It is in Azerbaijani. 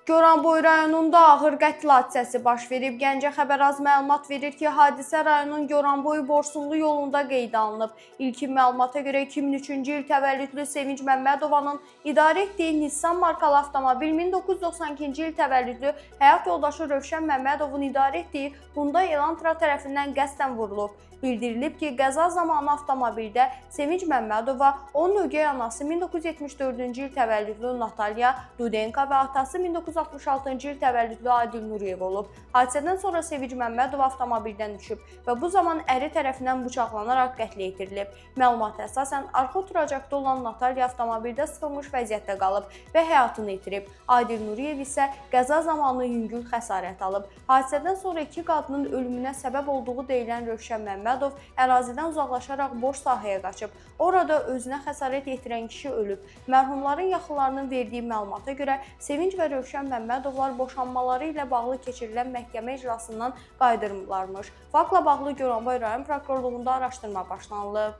Goranboy rayonunda ağır qətl hadisəsi baş verib. Gəncə Xəbər az məlumat verir ki, hadisə rayonun Goranboy Borsunlu yolunda qeydə alınıb. İlkin məlumata görə 2003-cü il təvəllüdlü Sevinc Məmmədovanın idarə etdiyi Nissan markalı avtomobil 1992-ci il təvəllüdlü həyat yoldaşı Rövşən Məmmədovun idarə etdiyi Hyundai Elantra tərəfindən qəsdən vurulub. Bildirilib ki, qəza zamanı avtomobildə Sevinc Məmmədova, onun ögey anası 1974-cü il təvəllüdlü Natalya Dudenka və atası 1966-cı il təvəllüdlü Adil Nuriyev olub. Hadisədən sonra Sevinc Məmmədov avtomobildən düşüb və bu zaman əri tərəfindən bıçaqlanaraq qətlə yetirilib. Məlumata əsasən arxa oturacaqda olan Natalya avtomobildə sıxılmış vəziyyətdə qalıb və həyatını itirib. Adil Nuriyev isə qəza zamanı yüngül xəsarət alıb. Hadisədən sonra iki qadının ölümünə səbəb olduğu deyilən Rövşən Məmmədov ərazidən uzaqlaşaraq boş sahəyə qaçıb. Orada özünə xəsarət yetirən kişi ölüb. Mərhumların yaxınlarının verdiyi məlumata görə Sevinc və Rövşən Məmmədovlar boşanmaları ilə bağlı keçirilən məhkəmə iclasından qaydırmıblarmış. Faktla bağlı Goranboy rayon prokurorluğunda araşdırma başlanılıb.